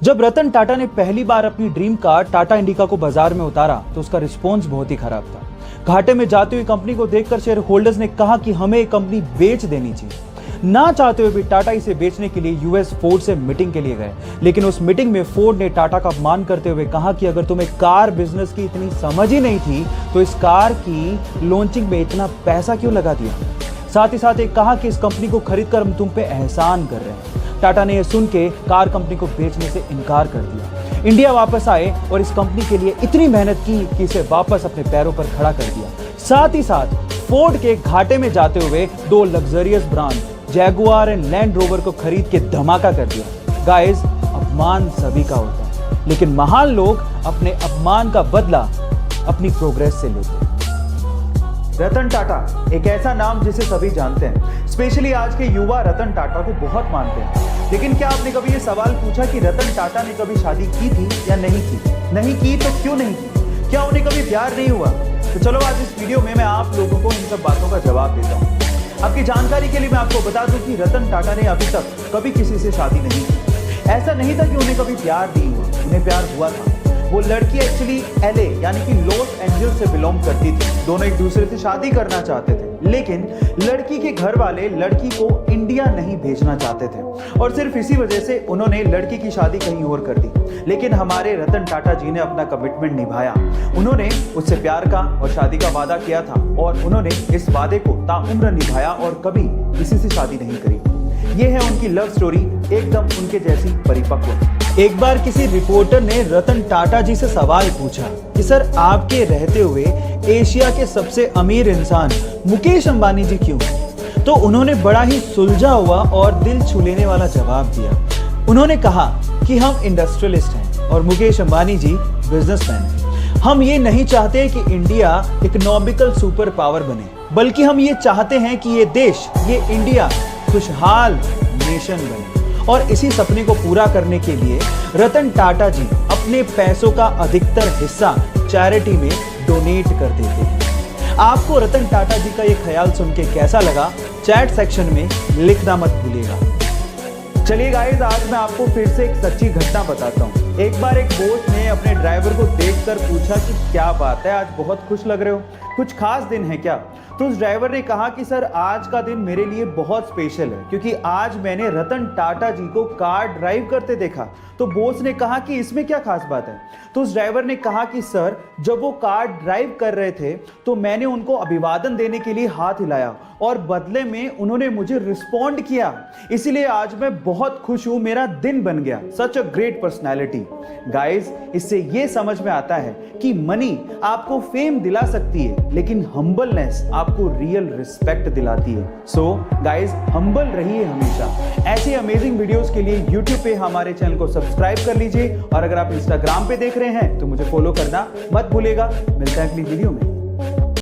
जब रतन टाटा ने पहली बार अपनी ड्रीम कार टाटा इंडिका को बाजार में उतारा तो उसका रिस्पॉन्स बहुत ही खराब था। घाटे में जाती हुई कंपनी को देखकर शेयर होल्डर्स ने कहा कि हमें ये कंपनी बेच देनी चाहिए। ना चाहते हुए भी टाटा इसे बेचने के लिए यूएस फोर्ड से मीटिंग के लिए गए, लेकिन उस मीटिंग में फोर्ड ने टाटा का अपमान करते हुए कहा कि अगर तुम्हें कार बिजनेस की इतनी समझ ही नहीं थी तो इस कार की लॉन्चिंग में इतना पैसा क्यों लगा दिया। साथ ही साथ एक कहा कि इस कंपनी को खरीदकर हम तुम पे एहसान कर रहे हैं। टाटा ने यह सुन के कार कंपनी को बेचने से इनकार कर दिया। इंडिया वापस आए और इस कंपनी के लिए इतनी मेहनत की कि इसे वापस अपने पैरों पर खड़ा कर दिया। साथ ही साथ फोर्ड के घाटे में जाते हुए दो luxurious brand Jaguar and land rover को खरीद के धमाका कर दिया। गाइस, अपमान सभी का होता है, लेकिन महान लोग अपने अपमान का बदला अपनी प्रोग्रेस से लेते हैं। रतन टाटा एक ऐसा नाम जिसे सभी जानते हैं, स्पेशली आज के युवा रतन टाटा को बहुत मानते हैं। लेकिन क्या आपने कभी ये सवाल पूछा कि रतन टाटा ने कभी शादी की थी या नहीं की? नहीं की तो क्यों नहीं की? क्या उन्हें कभी प्यार नहीं हुआ? तो चलो आज इस वीडियो में मैं आप लोगों को इन सब बातों का जवाब देता हूँ। आपकी जानकारी के लिए मैं आपको बता दूं कि रतन टाटा ने अभी तक कभी किसी से शादी नहीं की। ऐसा नहीं था कि उन्हें कभी प्यार नहीं हुआ, उन्हें प्यार हुआ था। वो लड़की एक्चुअली LA यानी कि लॉस एंजल्स से बिलोंग करती थी। दोनों एक दूसरे से शादी करना चाहते थे, लेकिन लड़की के घर वाले लड़की को इंडिया नहीं भेजना चाहते थे और सिर्फ इसी वजह से उन्होंने लड़की की शादी कहीं और कर दी। लेकिन हमारे रतन टाटा जी ने अपना कमिटमेंट निभाया। उन्होंने उससे प्यार का और शादी का वादा किया था और उन्होंने इस वादे को ताउम्र निभाया और कभी किसी से शादी नहीं करी। ये है उनकी लव स्टोरी, एकदम उनके जैसी परिपक्व। एक बार किसी रिपोर्टर ने रतन टाटा जी से सवाल पूछा कि सर, आपके रहते हुए एशिया के सबसे अमीर इंसान मुकेश अंबानी जी क्यों? तो उन्होंने बड़ा ही सुलझा हुआ और दिल छू लेने वाला जवाब दिया। उन्होंने कहा कि हम इंडस्ट्रियलिस्ट हैं और मुकेश अंबानी जी बिजनेसमैन हैं। हम ये नहीं चाहते कि इंडिया इकोनॉमिकल सुपर पावर बने, बल्कि हम ये चाहते हैं कि ये देश, ये इंडिया खुशहाल नेशन बने। और इसी सपने को पूरा करने के लिए रतन टाटा जी अपने पैसों का अधिकतर हिस्सा चैरिटी में डोनेट कर देते हैं। आपको रतन टाटा जी का ये ख्याल सुन के कैसा लगा, चैट सेक्शन में लिखना मत भूलिएगा। चलिए गाइस, आज मैं आपको फिर से एक सच्ची घटना बताता हूँ। एक बार एक बॉस ने अपने ड्राइवर को देखकर पूछा कि क्या बात है, आज बहुत खुश लग रहे हो, कुछ खास दिन है क्या? तो उस ड्राइवर ने कहा कि सर, आज का दिन मेरे लिए बहुत स्पेशल है क्योंकि आज मैंने रतन टाटा जी को कार ड्राइव करते देखा। तो बॉस ने कहा कि इसमें क्या खास बात है? तो उस ड्राइवर ने कहा कि सर, जब वो कार ड्राइव कर रहे थे तो मैंने उनको अभिवादन देने के लिए हाथ हिलाया और बदले में उन्होंने मुझे रिस्पॉन्ड किया, इसीलिए आज मैं बहुत खुश हूं, मेरा दिन बन गया। सच अ ग्रेट पर्सनैलिटी। गाइज, इससे ये समझ में आता है कि मनी आपको फेम दिला सकती है, लेकिन हम्बलनेस आपको रियल रिस्पेक्ट दिलाती है। सो गाइज, हम्बल रहिए हमेशा। ऐसी अमेजिंग वीडियोस के लिए यूट्यूब पे हमारे चैनल को सब्सक्राइब कर लीजिए और अगर आप इंस्टाग्राम पे देख रहे हैं तो मुझे फॉलो करना मत भूलिएगा। मिलते हैं अगली वीडियो में।